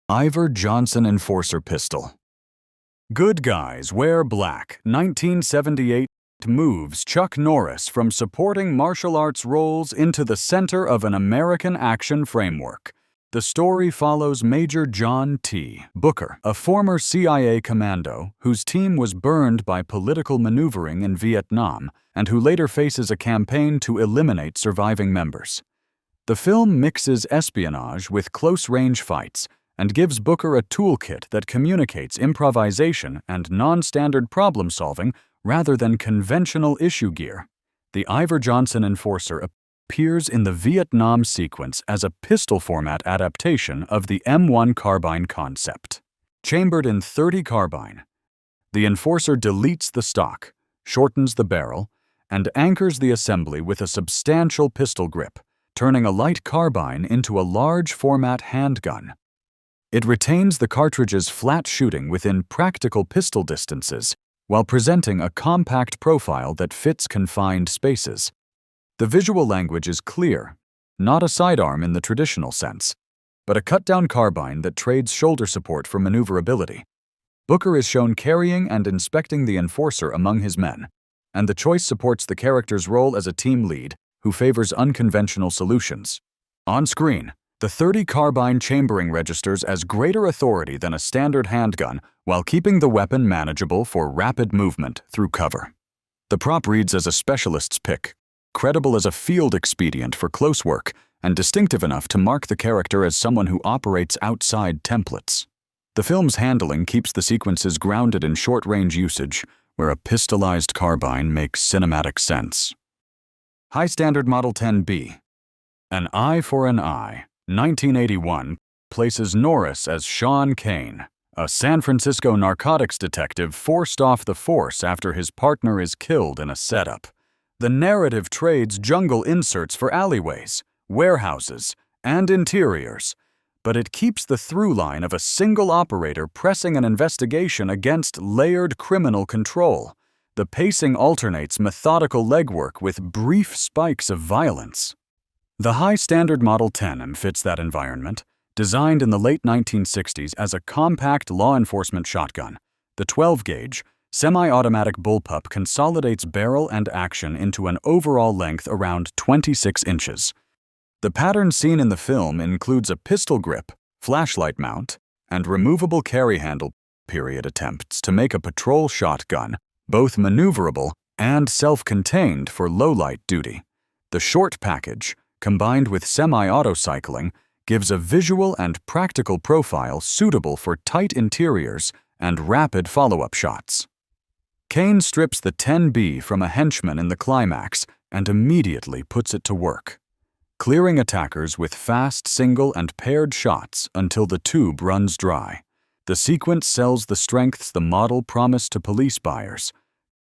Iver Johnson Enforcer pistol. Good guys wear black. 1978 moves Chuck Norris from supporting martial arts roles into the center of an American action framework. The story follows Major John T. Booker, a former CIA commando whose team was burned by political maneuvering in Vietnam and who later faces a campaign to eliminate surviving members. The film mixes espionage with close-range fights and gives Booker a toolkit that communicates improvisation and non-standard problem-solving rather than conventional issue gear. The Iver Johnson Enforcer appears in the Vietnam sequence as a pistol-format adaptation of the M16 Carbine concept. Chambered in .30 carbine, the Enforcer deletes the stock, shortens the barrel, and anchors the assembly with a substantial pistol grip, turning a light carbine into a large-format handgun. It retains the cartridge's flat shooting within practical pistol distances while presenting a compact profile that fits confined spaces. The visual language is clear, not a sidearm in the traditional sense, but a cut-down carbine that trades shoulder support for maneuverability. Booker is shown carrying and inspecting the Enforcer among his men, and the choice supports the character's role as a team lead who favors unconventional solutions. On screen, the .30 carbine chambering registers as greater authority than a standard handgun while keeping the weapon manageable for rapid movement through cover. The prop reads as a specialist's pick, credible as a field expedient for close work, and distinctive enough to mark the character as someone who operates outside templates. The film's handling keeps the sequences grounded in short-range usage, where a pistolized carbine makes cinematic sense. High Standard Model 10B. An Eye for an Eye. 1981 places Norris as Sean Kane, a San Francisco narcotics detective forced off the force after his partner is killed in a setup. The narrative trades jungle inserts for alleyways, warehouses, and interiors, but it keeps the through line of a single operator pressing an investigation against layered criminal control. The pacing alternates methodical legwork with brief spikes of violence. The High Standard Model 10M fits that environment. Designed in the late 1960s as a compact law enforcement shotgun, the 12-gauge, semi-automatic bullpup consolidates barrel and action into an overall length around 26 inches. The pattern seen in the film includes a pistol grip, flashlight mount, and removable carry handle. Attempts to make a patrol shotgun both maneuverable and self-contained for low-light duty. The short package, combined with semi-auto cycling, gives a visual and practical profile suitable for tight interiors and rapid follow-up shots. Kane strips the 10B from a henchman in the climax and immediately puts it to work, clearing attackers with fast single and paired shots until the tube runs dry. The sequence sells the strengths the model promised to police buyers: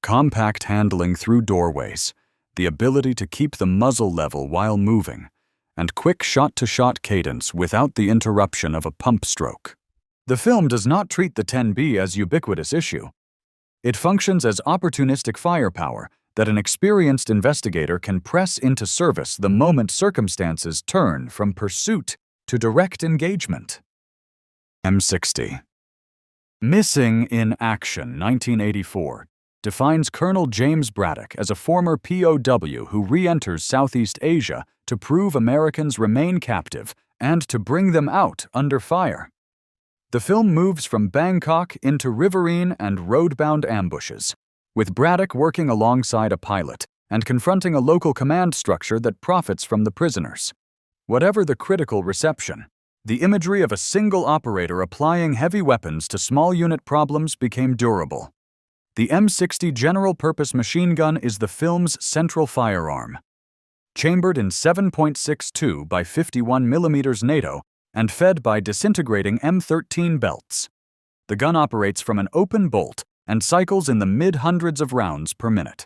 compact handling through doorways, the ability to keep the muzzle level while moving, and quick shot-to-shot cadence without the interruption of a pump stroke. The film does not treat the 10B as ubiquitous issue. It functions as opportunistic firepower that an experienced investigator can press into service the moment circumstances turn from pursuit to direct engagement. M60. Missing in Action, 1984. Defines Colonel James Braddock as a former POW who re-enters Southeast Asia to prove Americans remain captive and to bring them out under fire. The film moves from Bangkok into riverine and road-bound ambushes, with Braddock working alongside a pilot and confronting a local command structure that profits from the prisoners. Whatever the critical reception, the imagery of a single operator applying heavy weapons to small unit problems became durable. The M60 General-Purpose Machine Gun is the film's central firearm. Chambered in 7.62 by 51 mm NATO and fed by disintegrating M13 belts. The gun operates from an open bolt and cycles in the mid-hundreds of rounds per minute.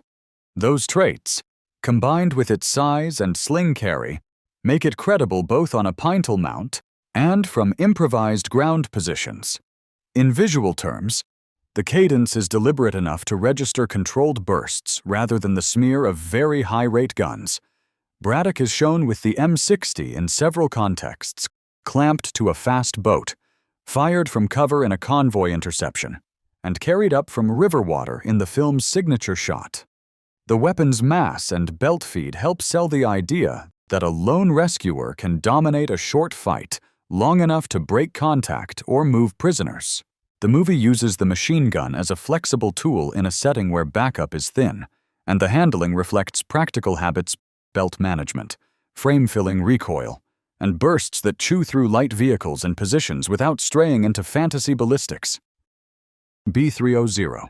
Those traits, combined with its size and sling carry, make it credible both on a pintle mount and from improvised ground positions. In visual terms, the cadence is deliberate enough to register controlled bursts rather than the smear of very high-rate guns. Braddock is shown with the M60 in several contexts, clamped to a fast boat, fired from cover in a convoy interception, and carried up from river water in the film's signature shot. The weapon's mass and belt feed help sell the idea that a lone rescuer can dominate a short fight long enough to break contact or move prisoners. The movie uses the machine gun as a flexible tool in a setting where backup is thin, and the handling reflects practical habits, belt management, frame-filling recoil, and bursts that chew through light vehicles and positions without straying into fantasy ballistics. B300.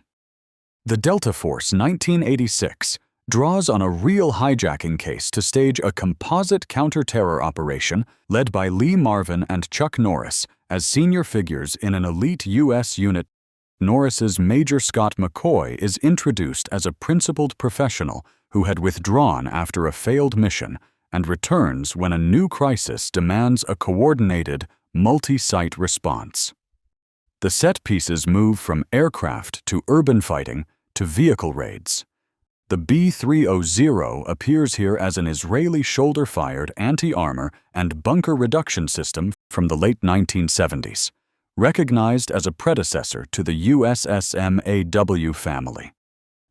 The Delta Force 1986 draws on a real hijacking case to stage a composite counter-terror operation led by Lee Marvin and Chuck Norris as senior figures in an elite U.S. unit. Norris's Major Scott McCoy is introduced as a principled professional who had withdrawn after a failed mission and returns when a new crisis demands a coordinated, multi-site response. The set pieces move from aircraft to urban fighting to vehicle raids. The B300 appears here as an Israeli shoulder-fired anti-armor and bunker reduction system from the late 1970s, recognized as a predecessor to the USSMAW family.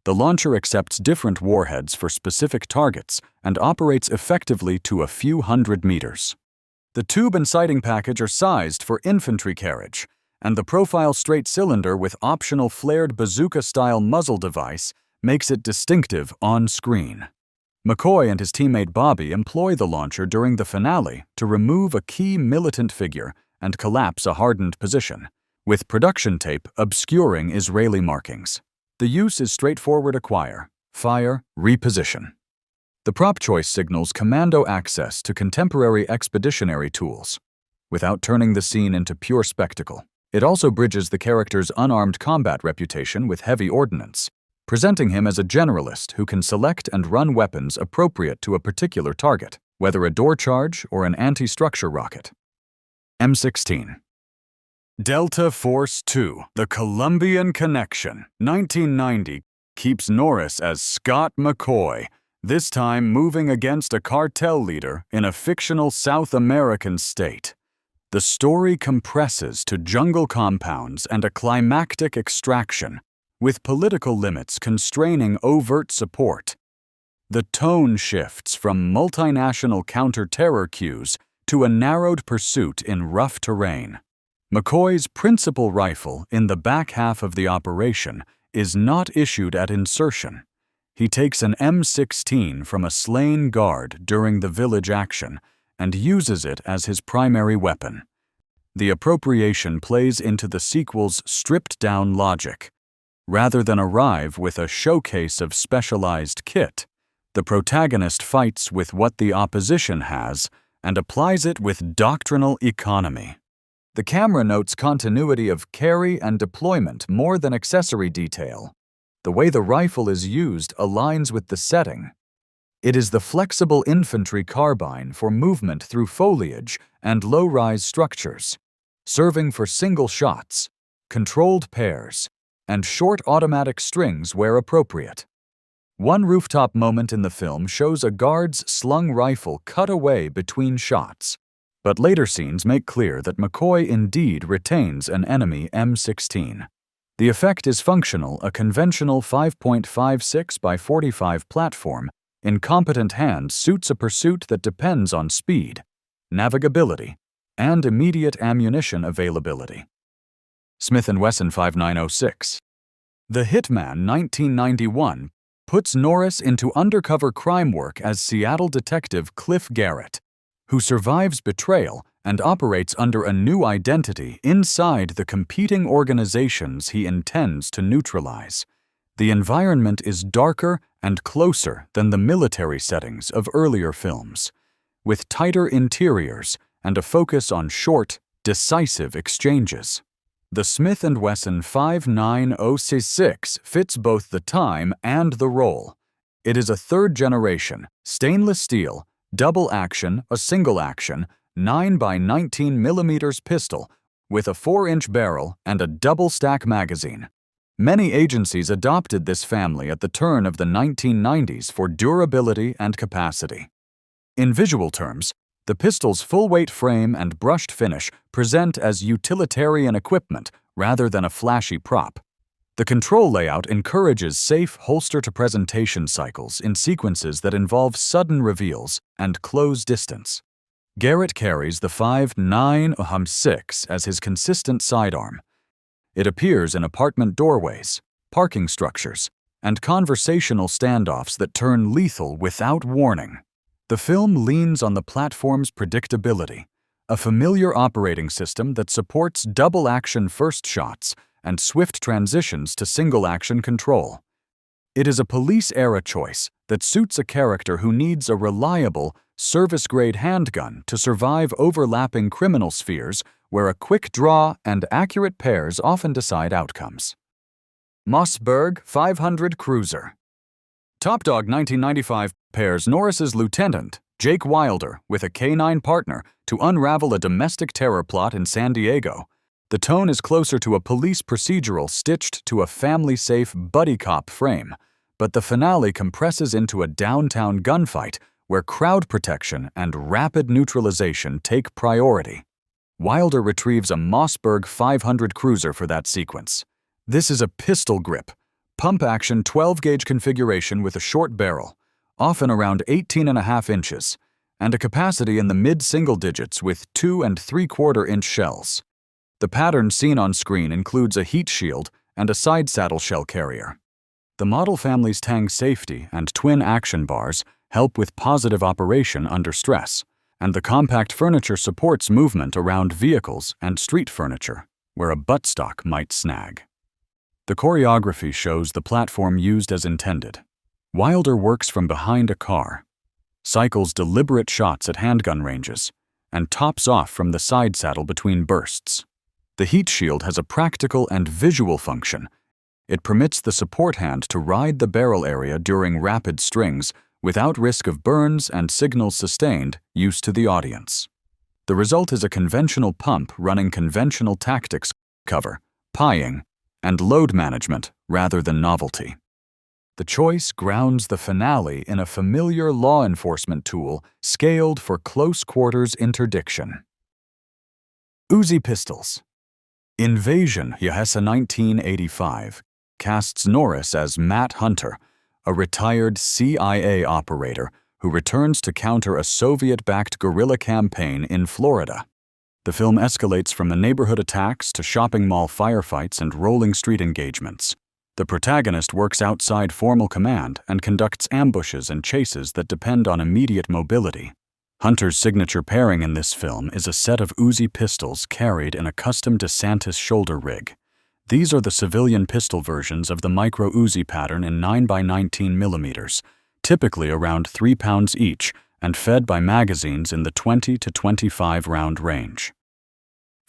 The launcher accepts different warheads for specific targets and operates effectively to a few hundred meters. The tube and sighting package are sized for infantry carriage, and the profile straight cylinder with optional flared bazooka-style muzzle device makes it distinctive on screen. McCoy and his teammate Bobby employ the launcher during the finale to remove a key militant figure and collapse a hardened position, with production tape obscuring Israeli markings. The use is straightforward: acquire, fire, reposition. The prop choice signals commando access to contemporary expeditionary tools, without turning the scene into pure spectacle. It also bridges the character's unarmed combat reputation with heavy ordnance, presenting him as a generalist who can select and run weapons appropriate to a particular target, whether a door charge or an anti-structure rocket. M16. Delta Force 2, The Colombian Connection, 1990, keeps Norris as Scott McCoy, this time moving against a cartel leader in a fictional South American state. The story compresses to jungle compounds and a climactic extraction, with political limits constraining overt support. The tone shifts from multinational counter-terror cues to a narrowed pursuit in rough terrain. McCoy's principal rifle in the back half of the operation is not issued at insertion. He takes an M16 from a slain guard during the village action and uses it as his primary weapon. The appropriation plays into the sequel's stripped-down logic. Rather than arrive with a showcase of specialized kit, the protagonist fights with what the opposition has and applies it with doctrinal economy. The camera notes continuity of carry and deployment more than accessory detail. The way the rifle is used aligns with the setting. It is the flexible infantry carbine for movement through foliage and low-rise structures, serving for single shots, controlled pairs, and short automatic strings where appropriate. One rooftop moment in the film shows a guard's slung rifle cut away between shots, but later scenes make clear that McCoy indeed retains an enemy M16. The effect is functional: a conventional 5.56 by 45 platform in competent hands suits a pursuit that depends on speed, navigability, and immediate ammunition availability. Smith & Wesson 5906. The Hitman 1991 puts Norris into undercover crime work as Seattle detective Cliff Garrett, who survives betrayal and operates under a new identity inside the competing organizations he intends to neutralize. The environment is darker and closer than the military settings of earlier films, with tighter interiors and a focus on short, decisive exchanges. The Smith & Wesson 590C6 fits both the time and the role. It is a third-generation, stainless steel, double-action, a single-action, 9x19mm pistol with a 4-inch barrel and a double-stack magazine. Many agencies adopted this family at the turn of the 1990s for durability and capacity. In visual terms, The pistol's full-weight frame and brushed finish present as utilitarian equipment rather than a flashy prop. The control layout encourages safe holster-to-presentation cycles in sequences that involve sudden reveals and close distance. Garrett carries the 5.9 M6 as his consistent sidearm. It appears in apartment doorways, parking structures, and conversational standoffs that turn lethal without warning. The film leans on the platform's predictability, a familiar operating system that supports double-action first shots and swift transitions to single-action control. It is a police-era choice that suits a character who needs a reliable, service-grade handgun to survive overlapping criminal spheres where a quick draw and accurate pairs often decide outcomes. Mossberg 500 Cruiser. Top Dog 1995 pairs Norris's lieutenant, Jake Wilder, with a K-9 partner to unravel a domestic terror plot in San Diego. The tone is closer to a police procedural stitched to a family-safe buddy cop frame, but the finale compresses into a downtown gunfight where crowd protection and rapid neutralization take priority. Wilder retrieves a Mossberg 500 Cruiser for that sequence. This is a pistol grip, pump-action 12-gauge configuration with a short barrel, often around 18.5 inches, and a capacity in the mid-single digits with 2 3/4-inch shells. The pattern seen on screen includes a heat shield and a side saddle shell carrier. The model family's tang safety and twin action bars help with positive operation under stress, and the compact furniture supports movement around vehicles and street furniture, where a buttstock might snag. The choreography shows the platform used as intended. Wilder works from behind a car, cycles deliberate shots at handgun ranges, and tops off from the side saddle between bursts. The heat shield has a practical and visual function. It permits the support hand to ride the barrel area during rapid strings without risk of burns and signals sustained use to the audience. The result is a conventional pump running conventional tactics cover, pieing, and load management rather than novelty. The choice grounds the finale in a familiar law enforcement tool scaled for close quarters interdiction. Uzi Pistols. Invasion USA 1985 casts Norris as Matt Hunter, a retired CIA operator who returns to counter a Soviet-backed guerrilla campaign in Florida. The film escalates from the neighborhood attacks to shopping mall firefights and rolling street engagements. The protagonist works outside formal command and conducts ambushes and chases that depend on immediate mobility. Hunter's signature pairing in this film is a set of Uzi pistols carried in a custom DeSantis shoulder rig. These are the civilian pistol versions of the micro Uzi pattern in 9x19mm, typically around 3 pounds each and fed by magazines in the 20 to 25 round range.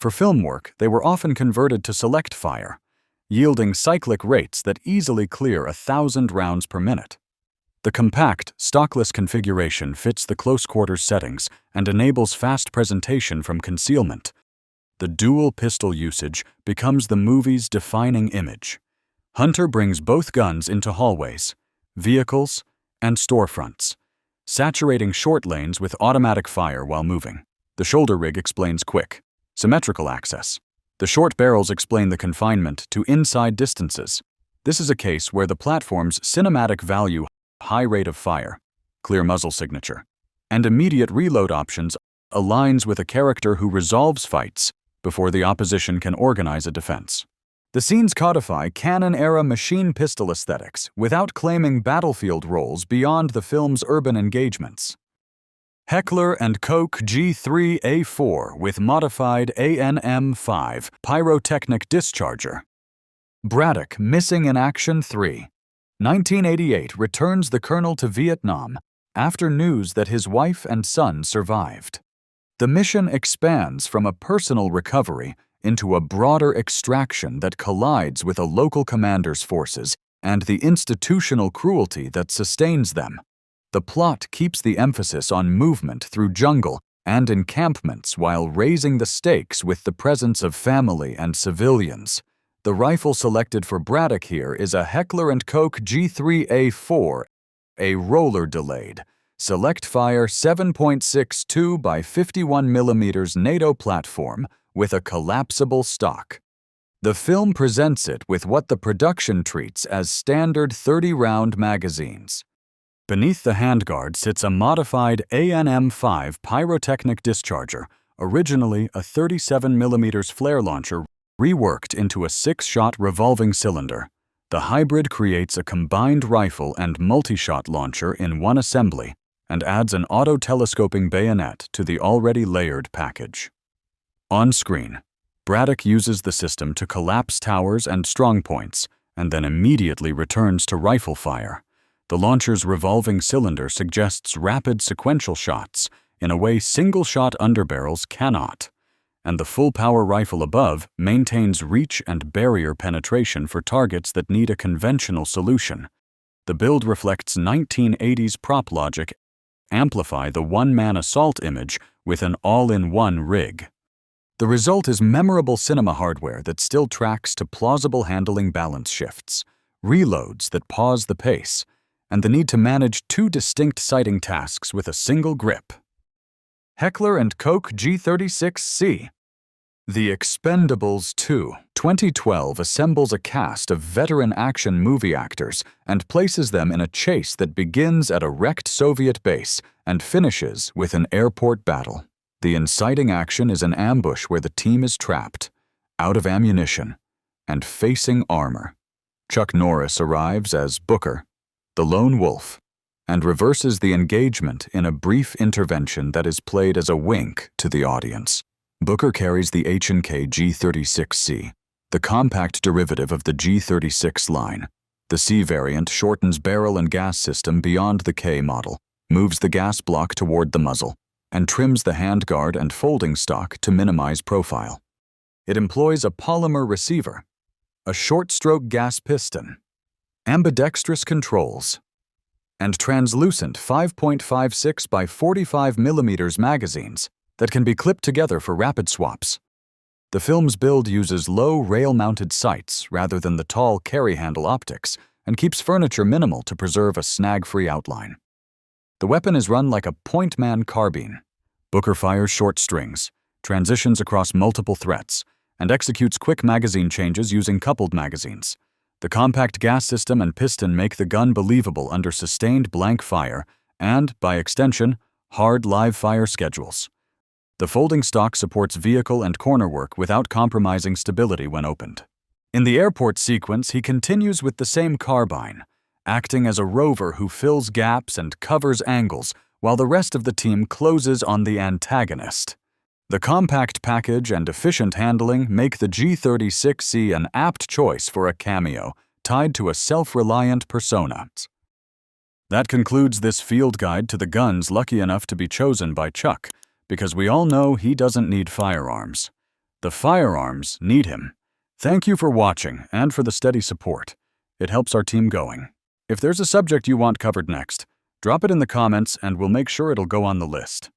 For film work, they were often converted to select fire, yielding cyclic rates that easily clear 1,000 rounds per minute. The compact, stockless configuration fits the close-quarters settings and enables fast presentation from concealment. The dual pistol usage becomes the movie's defining image. Hunter brings both guns into hallways, vehicles, and storefronts, saturating short lanes with automatic fire while moving. The shoulder rig explains quick, symmetrical access. The short barrels explain the confinement to inside distances. This is a case where the platform's cinematic value, high rate of fire, clear muzzle signature, and immediate reload options aligns with a character who resolves fights before the opposition can organize a defense. The scenes codify canon-era machine pistol aesthetics without claiming battlefield roles beyond the film's urban engagements. Heckler and Koch G3A4 with modified ANM5 pyrotechnic discharger. Braddock missing in Action 3. 1988 returns the colonel to Vietnam after news that his wife and son survived. The mission expands from a personal recovery into a broader extraction that collides with a local commander's forces and the institutional cruelty that sustains them. The plot keeps the emphasis on movement through jungle and encampments while raising the stakes with the presence of family and civilians. The rifle selected for Braddock here is a Heckler & Koch G3A4, a roller-delayed, select fire 7.62 by 51 mm NATO platform with a collapsible stock. The film presents it with what the production treats as standard 30-round magazines. Beneath the handguard sits a modified ANM-5 pyrotechnic discharger, originally a 37 mm flare launcher reworked into a 6-shot revolving cylinder. The hybrid creates a combined rifle and multi-shot launcher in one assembly and adds an auto-telescoping bayonet to the already layered package. On screen, Braddock uses the system to collapse towers and strongpoints and then immediately returns to rifle fire. The launcher's revolving cylinder suggests rapid sequential shots in a way single-shot underbarrels cannot, and the full-power rifle above maintains reach and barrier penetration for targets that need a conventional solution. The build reflects 1980s prop logic, amplify the one-man assault image with an all-in-one rig. The result is memorable cinema hardware that still tracks to plausible handling balance shifts, reloads that pause the pace, and the need to manage 2 distinct sighting tasks with a single grip. Heckler and Koch G36C. The Expendables 2, 2012 assembles a cast of veteran action movie actors and places them in a chase that begins at a wrecked Soviet base and finishes with an airport battle. The inciting action is an ambush where the team is trapped, out of ammunition, and facing armor. Chuck Norris arrives as Booker, the lone wolf, and reverses the engagement in a brief intervention that is played as a wink to the audience. Booker carries the H&K G36C, the compact derivative of the G36 line. The C variant shortens barrel and gas system beyond the K model, moves the gas block toward the muzzle, and trims the handguard and folding stock to minimize profile. It employs a polymer receiver, a short-stroke gas piston, ambidextrous controls, and translucent 5.56 by 45 mm magazines that can be clipped together for rapid swaps. The film's build uses low rail-mounted sights rather than the tall carry-handle optics and keeps furniture minimal to preserve a snag-free outline. The weapon is run like a point-man carbine. Booker fires short strings, transitions across multiple threats, and executes quick magazine changes using coupled magazines. The compact gas system and piston make the gun believable under sustained blank fire and, by extension, hard live fire schedules. The folding stock supports vehicle and corner work without compromising stability when opened. In the airport sequence, he continues with the same carbine, acting as a rover who fills gaps and covers angles while the rest of the team closes on the antagonist. The compact package and efficient handling make the G36C an apt choice for a cameo tied to a self-reliant persona. That concludes this field guide to the guns lucky enough to be chosen by Chuck, because we all know he doesn't need firearms. The firearms need him. Thank you for watching and for the steady support. It helps our team going. If there's a subject you want covered next, drop it in the comments and we'll make sure it'll go on the list.